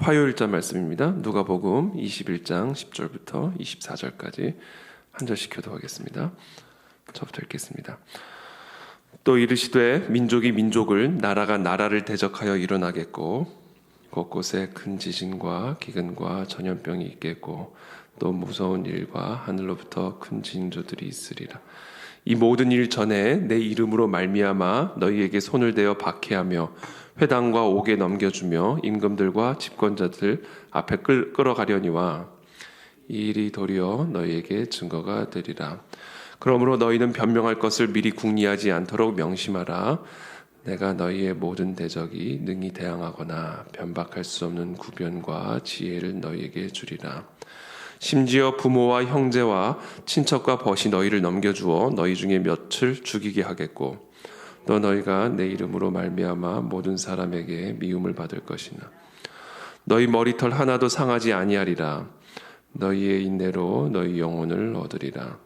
화요일자 말씀입니다. 누가복음 21장 10절부터 24절까지 한 절씩 교독하겠습니다. 저부터 읽겠습니다. 또 이르시되 민족이 민족을 나라가 나라를 대적하여 일어나겠고 곳곳에 큰 지진과 기근과 전염병이 있겠고 또 무서운 일과 하늘로부터 큰 징조들이 있으리라. 이 모든 일 전에 내 이름으로 말미암아 너희에게 손을 대어 박해하며 회당과 옥에 넘겨주며 임금들과 집권자들 앞에 끌어가려니와 이 일이 도리어 너희에게 증거가 되리라. 그러므로 너희는 변명할 것을 미리 궁리하지 않도록 명심하라. 내가 너희의 모든 대적이 능히 대항하거나 변박할 수 없는 구변과 지혜를 너희에게 주리라. 심지어 부모와 형제와 친척과 벗이 너희를 넘겨주어 너희 중에 몇을 죽이게 하겠고 또 너희가 내 이름으로 말미암아 모든 사람에게 미움을 받을 것이나 너희 머리털 하나도 상하지 아니하리라. 너희의 인내로 너희 영혼을 얻으리라.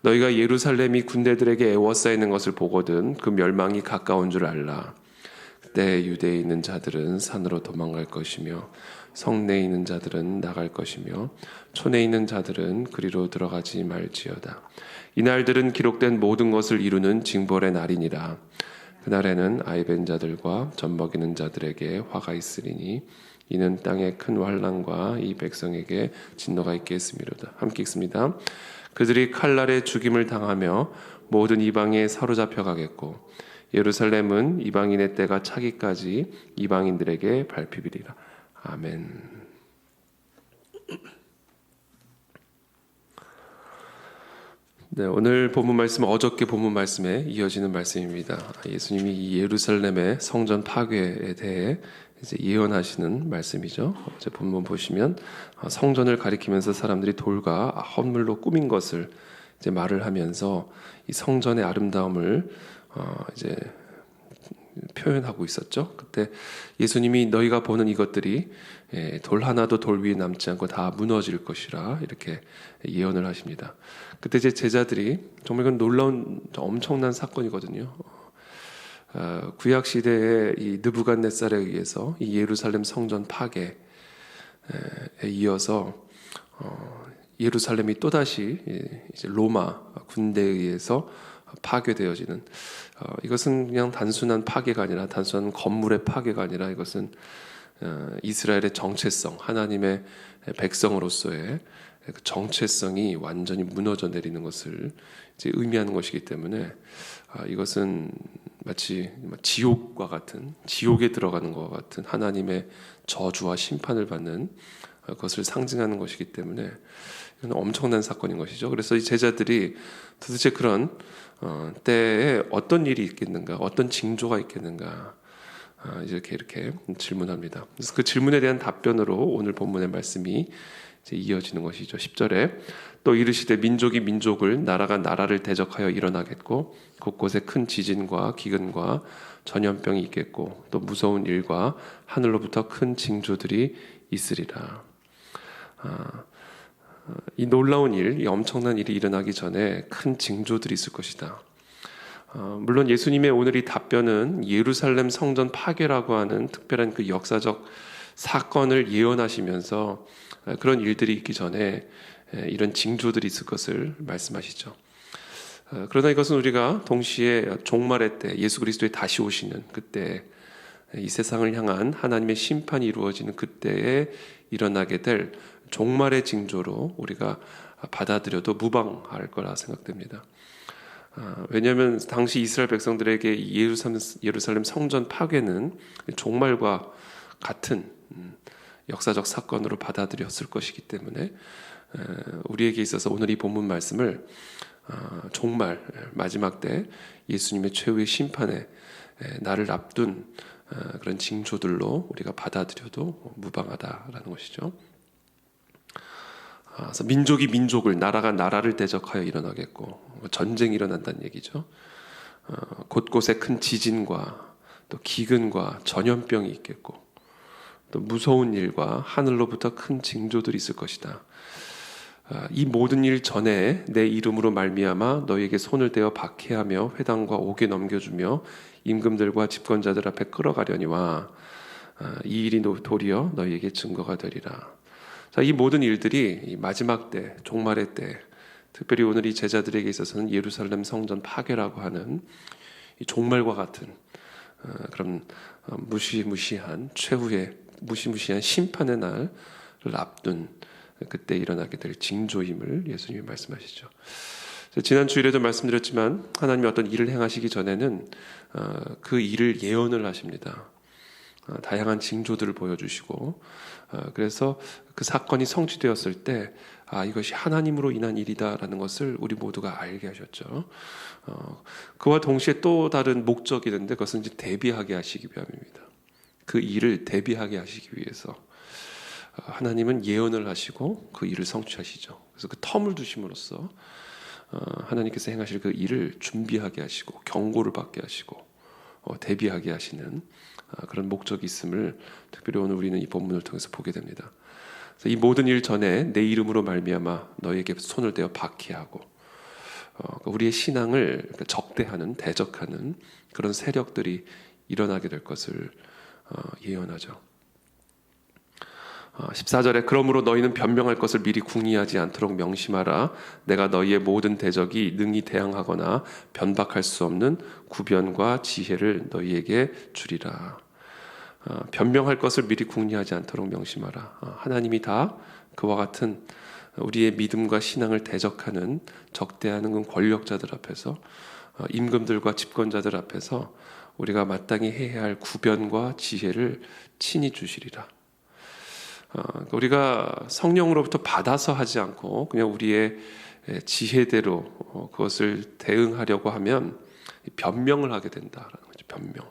너희가 예루살렘이 군대들에게 애워싸이는 것을 보거든 그 멸망이 가까운 줄 알라. 그때 유대에 있는 자들은 산으로 도망갈 것이며 성내에 있는 자들은 나갈 것이며 촌에 있는 자들은 그리로 들어가지 말지어다. 이날들은 기록된 모든 것을 이루는 징벌의 날이니라. 그날에는 아이벤 자들과 젖먹이는 자들에게 화가 있으리니 이는 땅에 큰 환난과 이 백성에게 진노가 있겠음이로다. 함께 읽습니다. 그들이 칼날에 죽임을 당하며 모든 이방에 사로잡혀 가겠고 예루살렘은 이방인의 때가 차기까지 이방인들에게 밟히리라. 아멘. 네, 오늘 본문 말씀은 어저께 본문 말씀에 이어지는 말씀입니다. 예수님이 이 예루살렘의 성전 파괴에 대해 이제 예언하시는 말씀이죠. 어제 본문 보시면 성전을 가리키면서 사람들이 돌과 헌물로 꾸민 것을 이제 말을 하면서 이 성전의 아름다움을 이제 표현하고 있었죠. 그때 예수님이 너희가 보는 이것들이 돌 하나도 돌 위에 남지 않고 다 무너질 것이라 이렇게 예언을 하십니다. 그때 제 제자들이 정말 이건 놀라운 엄청난 사건이거든요. 구약 시대의 이 느부갓네살에 의해서 이 예루살렘 성전 파괴에 이어서 예루살렘이 또다시 이제 로마 군대에 의해서 파괴되어지는 이것은 그냥 단순한 파괴가 아니라 단순한 건물의 파괴가 아니라 이것은 이스라엘의 정체성, 하나님의 백성으로서의 그 정체성이 완전히 무너져 내리는 것을 이제 의미하는 것이기 때문에 이것은 마치 지옥과 같은 지옥에 들어가는 것과 같은 하나님의 저주와 심판을 받는 것을 상징하는 것이기 때문에 이건 엄청난 사건인 것이죠. 그래서 이 제자들이 도대체 그런 때에 어떤 일이 있겠는가, 어떤 징조가 있겠는가 이렇게 질문합니다. 그래서 그 질문에 대한 답변으로 오늘 본문의 말씀이 이제 이어지는 것이죠. 10절에 또 이르시되 민족이 민족을 나라가 나라를 대적하여 일어나겠고 곳곳에 큰 지진과 기근과 전염병이 있겠고 또 무서운 일과 하늘로부터 큰 징조들이 있으리라. 이 놀라운 일, 이 엄청난 일이 일어나기 전에 큰 징조들이 있을 것이다. 물론 예수님의 오늘 이 답변은 예루살렘 성전 파괴라고 하는 특별한 그 역사적 사건을 예언하시면서 그런 일들이 있기 전에 이런 징조들이 있을 것을 말씀하시죠. 그러나 이것은 우리가 동시에 종말의 때 예수 그리스도의 다시 오시는 그때 이 세상을 향한 하나님의 심판이 이루어지는 그때에 일어나게 될 종말의 징조로 우리가 받아들여도 무방할 거라 생각됩니다. 왜냐하면 당시 이스라엘 백성들에게 예루살렘 성전 파괴는 종말과 같은 역사적 사건으로 받아들였을 것이기 때문에 우리에게 있어서 오늘 이 본문 말씀을 종말 마지막 때 예수님의 최후의 심판에 나를 앞둔 그런 징조들로 우리가 받아들여도 무방하다라는 것이죠. 그래서 민족이 민족을, 나라가 나라를 대적하여 일어나겠고 전쟁이 일어난다는 얘기죠. 곳곳에 큰 지진과 또 기근과 전염병이 있겠고 또 무서운 일과 하늘로부터 큰 징조들이 있을 것이다. 이 모든 일 전에 내 이름으로 말미암아 너희에게 손을 대어 박해하며 회당과 옥에 넘겨주며 임금들과 집권자들 앞에 끌어가려니와 이 일이 도리어 너희에게 증거가 되리라. 자, 이 모든 일들이 이 마지막 때, 종말의 때, 특별히 오늘 이 제자들에게 있어서는 예루살렘 성전 파괴라고 하는 이 종말과 같은 그런 무시무시한 최후의 무시무시한 심판의 날을 앞둔 그때 일어나게 될 징조임을 예수님이 말씀하시죠. 지난 주일에도 말씀드렸지만 하나님이 어떤 일을 행하시기 전에는 그 일을 예언을 하십니다. 다양한 징조들을 보여주시고 그래서 그 사건이 성취되었을 때 이것이 하나님으로 인한 일이다라는 것을 우리 모두가 알게 하셨죠. 그와 동시에 또 다른 목적이 있는데 그것은 이제 대비하게 하시기 위함입니다. 그 일을 대비하게 하시기 위해서 하나님은 예언을 하시고 그 일을 성취하시죠. 그래서 그 텀을 두심으로써 하나님께서 행하실 그 일을 준비하게 하시고 경고를 받게 하시고 대비하게 하시는 그런 목적이 있음을 특별히 오늘 우리는 이 본문을 통해서 보게 됩니다. 그래서 이 모든 일 전에 내 이름으로 말미암아 너에게 손을 대어 박해하고 우리의 신앙을 적대하는 대적하는 그런 세력들이 일어나게 될 것을 예언하죠. 14절에 그러므로 너희는 변명할 것을 미리 궁리하지 않도록 명심하라. 내가 너희의 모든 대적이 능히 대항하거나 변박할 수 없는 구변과 지혜를 너희에게 주리라. 변명할 것을 미리 궁리하지 않도록 명심하라. 하나님이 다 그와 같은 우리의 믿음과 신앙을 대적하는 적대하는 그 권력자들 앞에서 임금들과 집권자들 앞에서 우리가 마땅히 해야 할 구변과 지혜를 친히 주시리라. 우리가 성령으로부터 받아서 하지 않고 그냥 우리의 지혜대로 그것을 대응하려고 하면 변명을 하게 된다라는 거죠. 변명.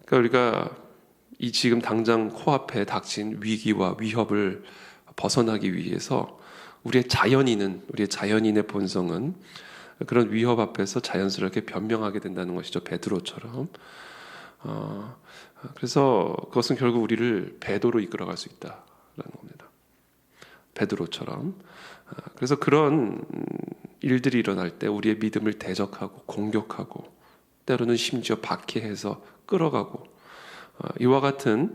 그러니까 우리가 이 지금 당장 코앞에 닥친 위기와 위협을 벗어나기 위해서 우리의 자연인의 본성은 그런 위협 앞에서 자연스럽게 변명하게 된다는 것이죠. 베드로처럼. 그래서 그것은 결국 우리를 배도로 이끌어갈 수 있다라는 겁니다. 베드로처럼. 그래서 그런 일들이 일어날 때 우리의 믿음을 대적하고 공격하고 때로는 심지어 박해해서 끌어가고 이와 같은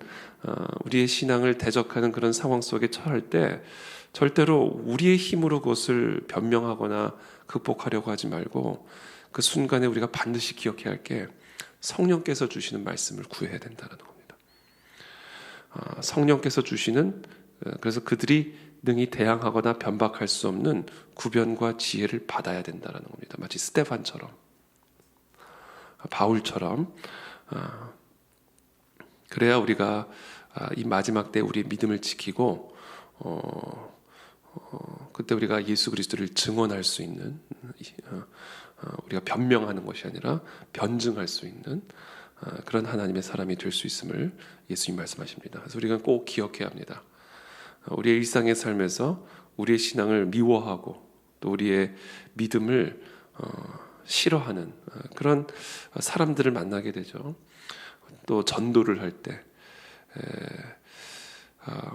우리의 신앙을 대적하는 그런 상황 속에 처할 때 절대로 우리의 힘으로 그것을 변명하거나 극복하려고 하지 말고 그 순간에 우리가 반드시 기억해야 할 게 성령께서 주시는 말씀을 구해야 된다는 겁니다. 성령께서 주시는 그래서 그들이 능히 대항하거나 변박할 수 없는 구변과 지혜를 받아야 된다는 겁니다. 마치 스데반처럼 바울처럼 그래야 우리가 이 마지막 때 우리의 믿음을 지키고 그때 우리가 예수 그리스도를 증언할 수 있는 우리가 변명하는 것이 아니라 변증할 수 있는 그런 하나님의 사람이 될 수 있음을 예수님 말씀하십니다. 그래서 우리가 꼭 기억해야 합니다. 우리의 일상의 삶에서 우리의 신앙을 미워하고 또 우리의 믿음을 싫어하는 그런 사람들을 만나게 되죠. 또 전도를 할 때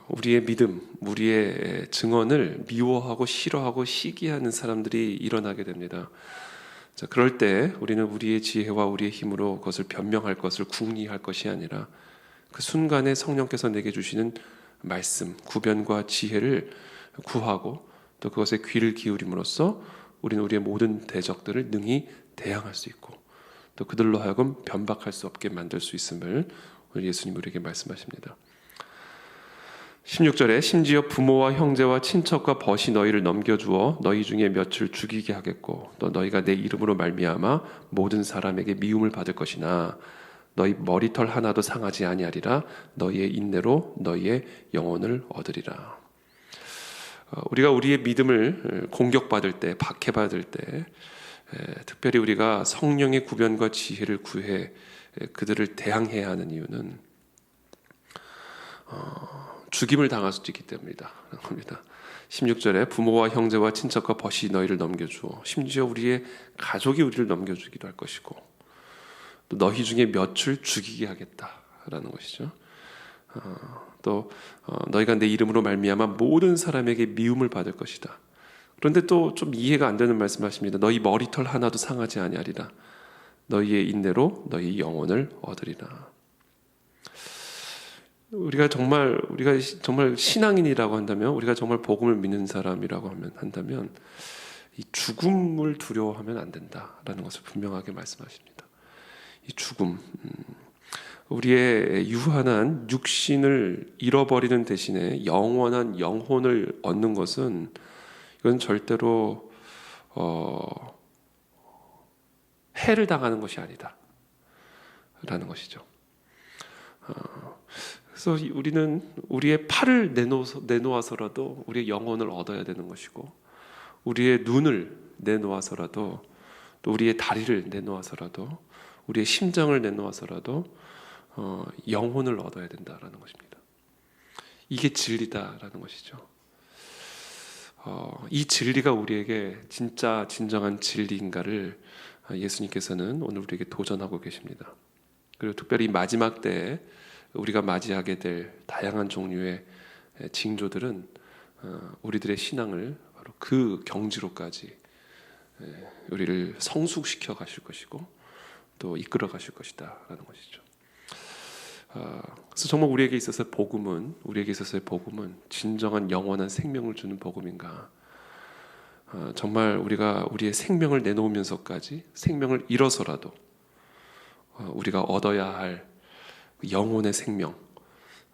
우리의 믿음, 우리의 증언을 미워하고 싫어하고 시기하는 사람들이 일어나게 됩니다. 자, 그럴 때 우리는 우리의 지혜와 우리의 힘으로 그것을 변명할 것을 궁리할 것이 아니라 그 순간에 성령께서 내게 주시는 말씀, 구변과 지혜를 구하고 또 그것에 귀를 기울임으로써 우리는 우리의 모든 대적들을 능히 대항할 수 있고 또 그들로 하여금 변박할 수 없게 만들 수 있음을 오늘 예수님 우리에게 말씀하십니다. 16절에 심지어 부모와 형제와 친척과 벗이 너희를 넘겨주어 너희 중에 몇을 죽이게 하겠고 또 너희가 내 이름으로 말미암아 모든 사람에게 미움을 받을 것이나 너희 머리털 하나도 상하지 아니하리라. 너희의 인내로 너희의 영혼을 얻으리라. 우리가 우리의 믿음을 공격받을 때, 박해받을 때 특별히 우리가 성령의 구변과 지혜를 구해 그들을 대항해야 하는 이유는 죽임을 당할 수도 있기 때문이다. 16절에 부모와 형제와 친척과 벗이 너희를 넘겨주어 심지어 우리의 가족이 우리를 넘겨주기도 할 것이고 또 너희 중에 몇을 죽이게 하겠다라는 것이죠. 또 너희가 내 이름으로 말미암아 모든 사람에게 미움을 받을 것이다. 그런데 또 좀 이해가 안 되는 말씀하십니다. 너희 머리털 하나도 상하지 아니하리라. 너희의 인내로 너희 영혼을 얻으리라. 우리가 정말 신앙인이라고 한다면, 우리가 정말 복음을 믿는 사람이라고 한다면 이 죽음을 두려워하면 안 된다라는 것을 분명하게 말씀하십니다. 이 죽음, 우리의 유한한 육신을 잃어버리는 대신에 영원한 영혼을 얻는 것은, 이건 절대로 해를 당하는 것이 아니다 라는 것이죠. 그래서 우리는 우리의 팔을 내놓아서라도 우리의 영혼을 얻어야 되는 것이고, 우리의 눈을 내놓아서라도, 또 우리의 다리를 내놓아서라도, 우리의 심장을 내놓아서라도 영혼을 얻어야 된다라는 것입니다. 이게 진리다라는 것이죠. 이 진리가 우리에게 진짜 진정한 진리인가를 예수님께서는 오늘 우리에게 도전하고 계십니다. 그리고 특별히 마지막 때에 우리가 맞이하게 될 다양한 종류의 징조들은 우리들의 신앙을 바로 그 경지로까지 우리를 성숙시켜 가실 것이고 또 이끌어 가실 것이다 라는 것이죠. 그래서 정말 우리에게 있어서의 복음은 진정한 영원한 생명을 주는 복음인가? 정말 우리가 우리의 생명을 내놓으면서까지, 생명을 잃어서라도 우리가 얻어야 할 영혼의 생명,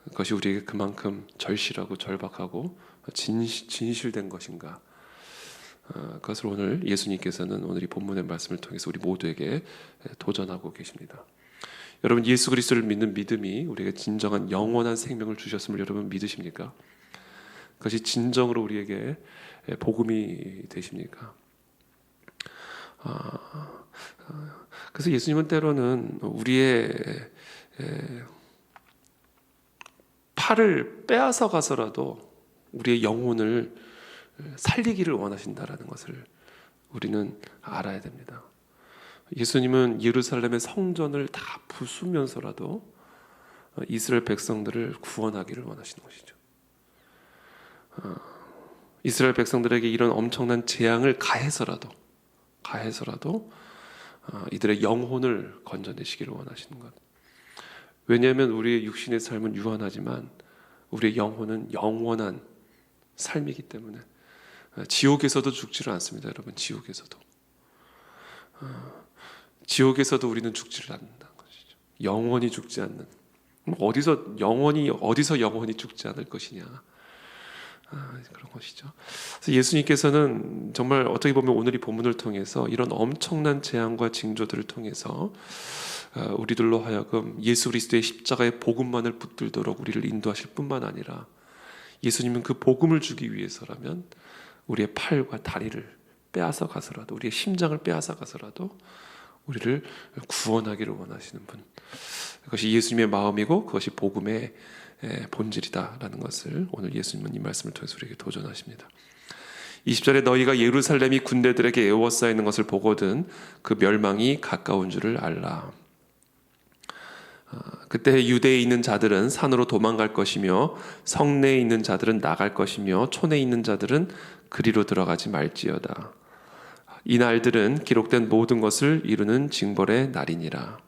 그것이 우리에게 그만큼 절실하고 절박하고 진실된 것인가? 그것을 오늘 예수님께서는 오늘 이 본문의 말씀을 통해서 우리 모두에게 도전하고 계십니다. 여러분, 예수 그리스도를 믿는 믿음이 우리에게 진정한 영원한 생명을 주셨음을 여러분 믿으십니까? 그것이 진정으로 우리에게 복음이 되십니까? 그래서 예수님은 때로는 우리의 팔을 빼앗아 가서라도 우리의 영혼을 살리기를 원하신다라는 것을 우리는 알아야 됩니다. 예수님은 예루살렘의 성전을 다 부수면서라도 이스라엘 백성들을 구원하기를 원하시는 것이죠. 이스라엘 백성들에게 이런 엄청난 재앙을 가해서라도 이들의 영혼을 건져내시기를 원하시는 것. 왜냐하면 우리의 육신의 삶은 유한하지만 우리의 영혼은 영원한 삶이기 때문에 지옥에서도 죽지를 않습니다. 여러분, 지옥에서도 우리는 죽지를 않는다는 것이죠. 영원히 죽지 않는, 어디서 영원히 죽지 않을 것이냐, 그런 것이죠. 그래서 예수님께서는 정말 어떻게 보면 오늘 이 본문을 통해서 이런 엄청난 재앙과 징조들을 통해서 우리들로 하여금 예수 그리스도의 십자가의 복음만을 붙들도록 우리를 인도하실 뿐만 아니라, 예수님은 그 복음을 주기 위해서라면 우리의 팔과 다리를 빼앗아 가서라도, 우리의 심장을 빼앗아 가서라도 우리를 구원하기를 원하시는 분, 그것이 예수님의 마음이고 그것이 복음의 본질이다라는 것을 오늘 예수님은 이 말씀을 통해서 우리에게 도전하십니다. 20절에 너희가 예루살렘이 군대들에게 에워싸이는 것을 보거든 그 멸망이 가까운 줄을 알라. 그때 유대에 있는 자들은 산으로 도망갈 것이며 성내에 있는 자들은 나갈 것이며 촌에 있는 자들은 그리로 들어가지 말지어다. 이 날들은 기록된 모든 것을 이루는 징벌의 날이니라.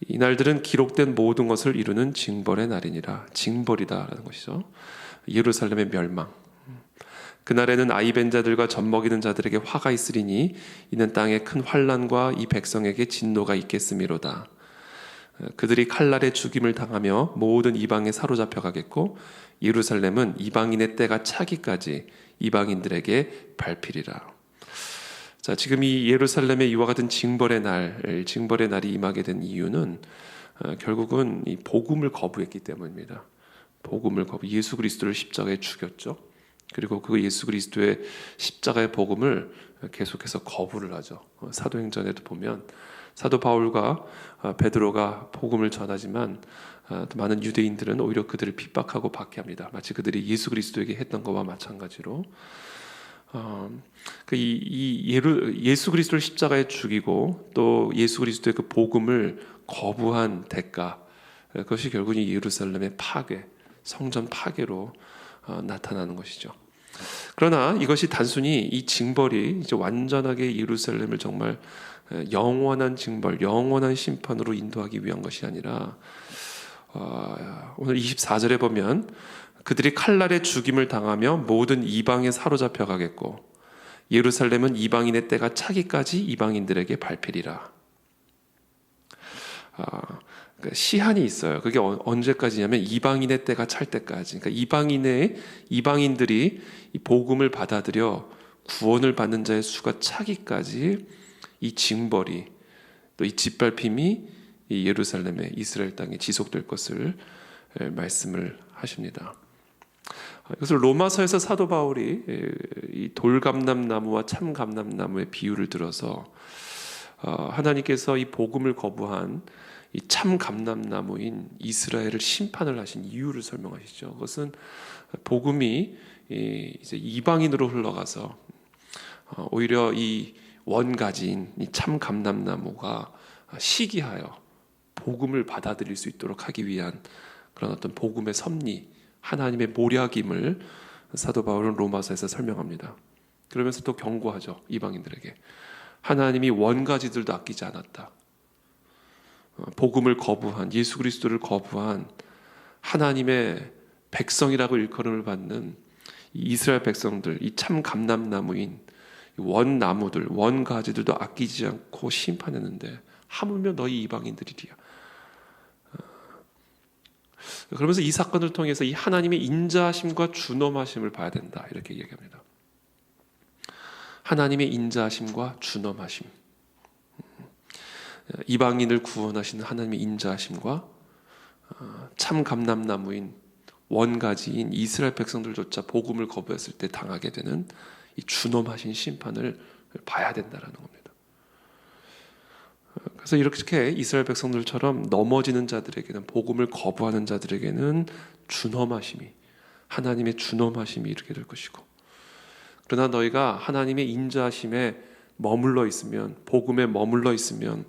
이 날들은 기록된 모든 것을 이루는 징벌의 날이니라. 징벌이다라는 것이죠. 예루살렘의 멸망. 그날에는 아이 벤 자들과 젖 먹이는 자들에게 화가 있으리니 이는 땅에 큰 환난과 이 백성에게 진노가 있겠음이로다. 그들이 칼날에 죽임을 당하며 모든 이방에 사로잡혀 가겠고 예루살렘은 이방인의 때가 차기까지 이방인들에게 밟히리라. 자, 지금 이 예루살렘의 이와 같은 징벌의 날이 임하게 된 이유는 결국은 이 복음을 거부했기 때문입니다. 예수 그리스도를 십자가에 죽였죠. 그리고 그 예수 그리스도의 십자가의 복음을 계속해서 거부를 하죠. 사도행전에도 보면 사도 바울과 베드로가 복음을 전하지만 많은 유대인들은 오히려 그들을 핍박하고 박해합니다. 마치 그들이 예수 그리스도에게 했던 것과 마찬가지로 예수 그리스도를 십자가에 죽이고 또 예수 그리스도의 그 복음을 거부한 대가, 그것이 결국은 예루살렘의 파괴, 성전 파괴로 나타나는 것이죠. 그러나 이것이 단순히 이 징벌이 이제 완전하게 예루살렘을 정말 영원한 징벌, 영원한 심판으로 인도하기 위한 것이 아니라 오늘 24절에 보면 그들이 칼날에 죽임을 당하며 모든 이방에 사로잡혀 가겠고 예루살렘은 이방인의 때가 차기까지 이방인들에게 밟히리라. 그러니까 시한이 있어요. 그게 언제까지냐면 이방인의 때가 찰 때까지. 그러니까 이방인들이 이 복음을 받아들여 구원을 받는 자의 수가 차기까지 이 징벌이 또 이 짓밟힘이 이 예루살렘의 이스라엘 땅에 지속될 것을 말씀을 하십니다. 이것을 로마서에서 사도 바울이 이 돌감람나무와 참감람나무의 비유를 들어서 하나님께서 이 복음을 거부한 이 참감람나무인 이스라엘을 심판을 하신 이유를 설명하시죠. 그것은 복음이 이제 이방인으로 흘러가서 오히려 이 원가지인 이 참감람나무가 시기하여 복음을 받아들일 수 있도록 하기 위한 그런 어떤 복음의 섭리, 하나님의 모략임을 사도 바울은 로마서에서 설명합니다. 그러면서 또 경고하죠. 이방인들에게 하나님이 원가지들도 아끼지 않았다. 복음을 거부한, 예수 그리스도를 거부한 하나님의 백성이라고 일컬음을 받는 이 이스라엘 백성들, 이 참 감람나무인 원나무들, 원가지들도 아끼지 않고 심판했는데 하물며 너희 이방인들이리야. 그러면서 이 사건을 통해서 이 하나님의 인자하심과 준엄하심을 봐야 된다, 이렇게 얘기합니다. 하나님의 인자하심과 준엄하심, 이방인을 구원하시는 하나님의 인자하심과 참 감람나무인 원가지인 이스라엘 백성들조차 복음을 거부했을 때 당하게 되는 이 준엄하신 심판을 봐야 된다라는 겁니다. 그래서 이렇게 이스라엘 백성들처럼 넘어지는 자들에게는, 복음을 거부하는 자들에게는 준엄하심이, 하나님의 준엄하심이 이르게 될 것이고, 그러나 너희가 하나님의 인자하심에 머물러 있으면, 복음에 머물러 있으면,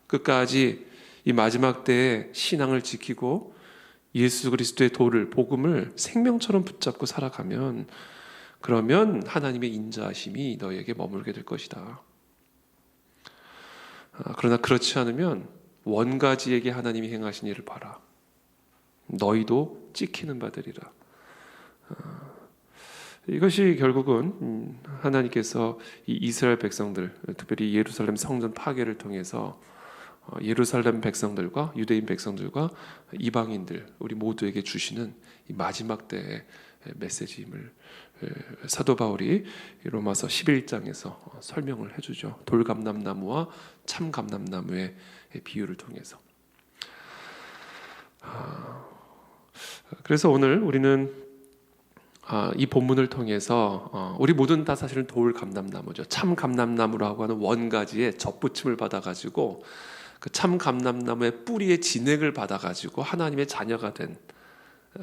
끝까지 이 마지막 때에 신앙을 지키고 예수 그리스도의 도를, 복음을 생명처럼 붙잡고 살아가면, 그러면 하나님의 인자하심이 너희에게 머물게 될 것이다. 그러나 그렇지 않으면 원가지에게 하나님이 행하신 일을 봐라. 너희도 찍히는 바 되리라. 이것이 결국은 하나님께서 이 이스라엘 백성들, 특별히 예루살렘 성전 파괴를 통해서 예루살렘 백성들과 유대인 백성들과 이방인들, 우리 모두에게 주시는 이 마지막 때의 메시지임을 사도 바울이 로마서 11장에서 설명을 해주죠. 돌감람나무와 참감람나무의 비유를 통해서. 그래서 오늘 우리는 이 본문을 통해서 우리 모두는 다 사실은 돌감람나무죠. 참감람나무라고 하는 원가지에 접붙임을 받아가지고 그 참감람나무의 뿌리의 진액을 받아가지고 하나님의 자녀가 된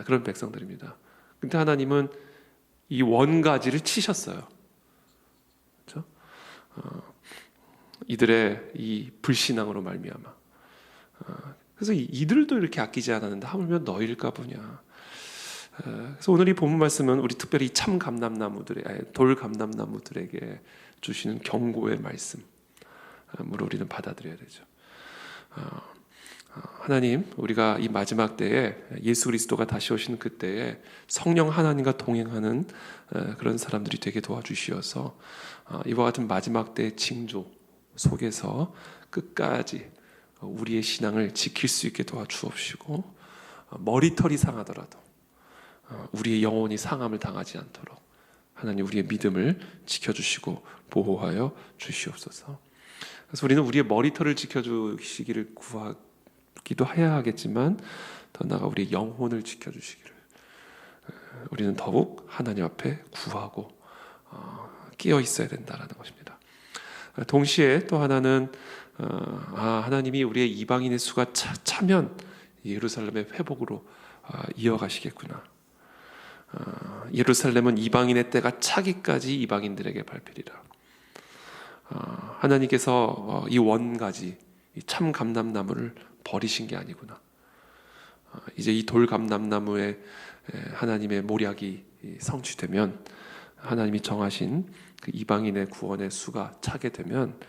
그런 백성들입니다. 근데 하나님은 이 원가지를 치셨어요. 그렇죠? 이들의 이 불신앙으로 말미암아. 그래서 이들도 이렇게 아끼지 않았는데 하물며 너희일까 보냐. 그래서 오늘 이 본문 말씀은 우리 특별히 참 감람나무들의, 돌 감람나무들에게 주시는 경고의 말씀으로 우리는 받아들여야 되죠. 하나님, 우리가 이 마지막 때에 예수 그리스도가 다시 오시는 그때에 성령 하나님과 동행하는 그런 사람들이 되게 도와주시어서 이와 같은 마지막 때의 징조 속에서 끝까지 우리의 신앙을 지킬 수 있게 도와주옵시고, 머리털이 상하더라도 우리의 영혼이 상함을 당하지 않도록 하나님 우리의 믿음을 지켜주시고 보호하여 주시옵소서. 그래서 우리는 우리의 머리털을 지켜주시기를 구하기도 해야 하겠지만, 더 나아가 우리의 영혼을 지켜주시기를 우리는 더욱 하나님 앞에 구하고 끼어 있어야 된다라는 것입니다. 동시에 또 하나는 하나님이 우리의 이방인의 수가 차면 예루살렘의 회복으로 이어가시겠구나. 예루살렘은 이방인의 때가 차기까지 이방인들에게 밟히리라. 하나님께서 이 원가지, 이 참 감람나무를 버리신 게 아니구나. 이제 이 돌 감람나무에 하나님의 모략이 성취되면 하나님이 정하신 그 이방인의 구원의 수가 차게 되면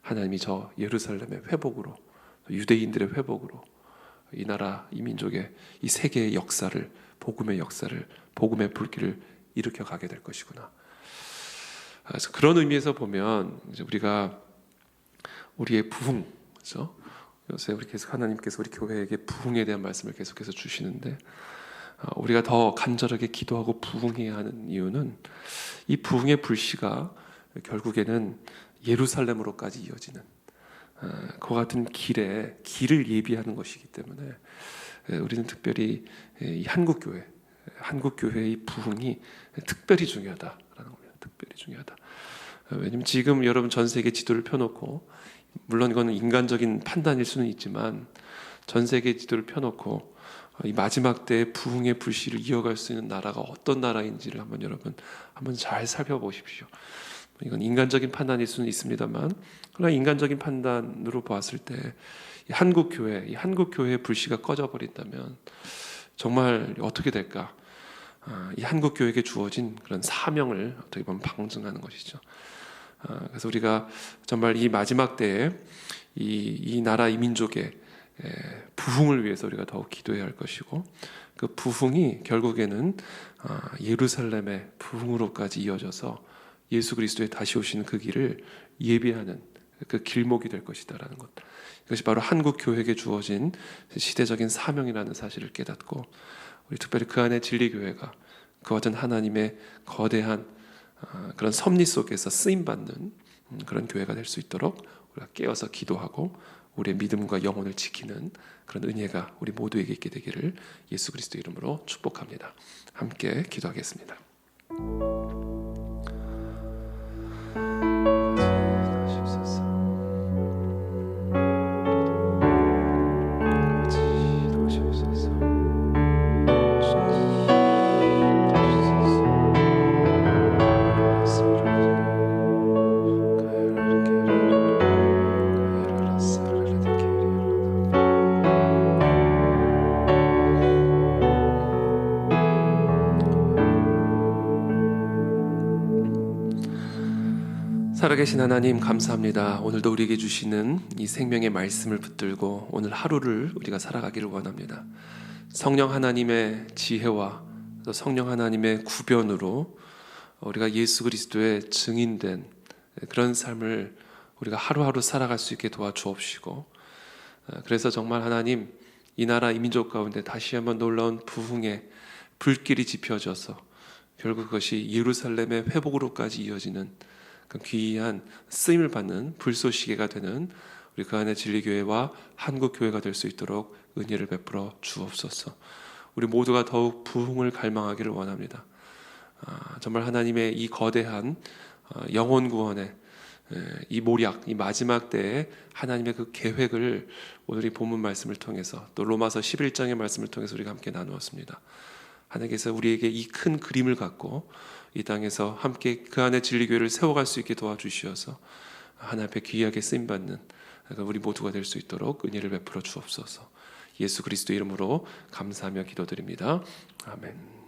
하나님이 저 예루살렘의 회복으로, 유대인들의 회복으로 이 나라, 이 민족의, 이 세계의 역사를, 복음의 역사를, 복음의 불길을 일으켜 가게 될 것이구나. 그래서 그런 의미에서 보면 이제 우리가 우리의 부흥, 그렇죠? 요새 우리 계속 하나님께서 우리 교회에게 부흥에 대한 말씀을 계속해서 주시는데, 우리가 더 간절하게 기도하고 부흥해야 하는 이유는 이 부흥의 불씨가 결국에는 예루살렘으로까지 이어지는 그와 같은 길을 예비하는 것이기 때문에 우리는 특별히 이 한국교회의 부흥이 특별히 중요하다라는 겁니다. 특별히 중요하다. 왜냐하면 지금 여러분 전 세계 지도를 펴놓고, 물론 이거는 인간적인 판단일 수는 있지만 전 세계 지도를 펴놓고 이 마지막 때의 부흥의 불씨를 이어갈 수 있는 나라가 어떤 나라인지를 여러분 한번 잘 살펴보십시오. 이건 인간적인 판단일 수는 있습니다만, 그러나 인간적인 판단으로 보았을 때 이 한국교회의 불씨가 꺼져버린다면 정말 어떻게 될까? 이 한국교회에게 주어진 그런 사명을 어떻게 보면 방증하는 것이죠. 그래서 우리가 정말 이 마지막 때에 이 나라, 이 민족의 부흥을 위해서 우리가 더욱 기도해야 할 것이고, 그 부흥이 결국에는 예루살렘의 부흥으로까지 이어져서 예수 그리스도의 다시 오시는 그 길을 예비하는 그 길목이 될 것이다라는 것. 이것이 바로 한국 교회에게 주어진 시대적인 사명이라는 사실을 깨닫고, 우리 특별히 그 안에 진리교회가 그 같은 하나님의 거대한 그런 섭리 속에서 쓰임 받는 그런 교회가 될 수 있도록 우리가 깨어서 기도하고 우리의 믿음과 영혼을 지키는 그런 은혜가 우리 모두에게 있게 되기를 예수 그리스도 이름으로 축복합니다. 함께 기도하겠습니다. 살아계신 하나님 감사합니다. 오늘도 우리에게 주시는 이 생명의 말씀을 붙들고 오늘 하루를 우리가 살아가기를 원합니다. 성령 하나님의 지혜와 또 성령 하나님의 구변으로 우리가 예수 그리스도의 증인된 그런 삶을 우리가 하루하루 살아갈 수 있게 도와주옵시고, 그래서 정말 하나님 이 나라 이 민족 가운데 다시 한번 놀라운 부흥의 불길이 지펴져서 결국 그것이 예루살렘의 회복으로까지 이어지는 그 귀한 쓰임을 받는 불쏘시개가 되는 우리 그 안에 진리교회와 한국교회가 될 수 있도록 은혜를 베풀어 주옵소서. 우리 모두가 더욱 부흥을 갈망하기를 원합니다. 정말 하나님의 이 거대한 영혼 구원의 이 모략, 이 마지막 때에 하나님의 그 계획을 오늘 이 본문 말씀을 통해서 또 로마서 11장의 말씀을 통해서 우리가 함께 나누었습니다. 하나님께서 우리에게 이 큰 그림을 갖고 이 땅에서 함께 그 안에 진리교회를 세워갈 수 있게 도와주시어서 하나님 앞에 귀하게 쓰임받는 우리 모두가 될 수 있도록 은혜를 베풀어 주옵소서. 예수 그리스도 이름으로 감사하며 기도드립니다. 아멘.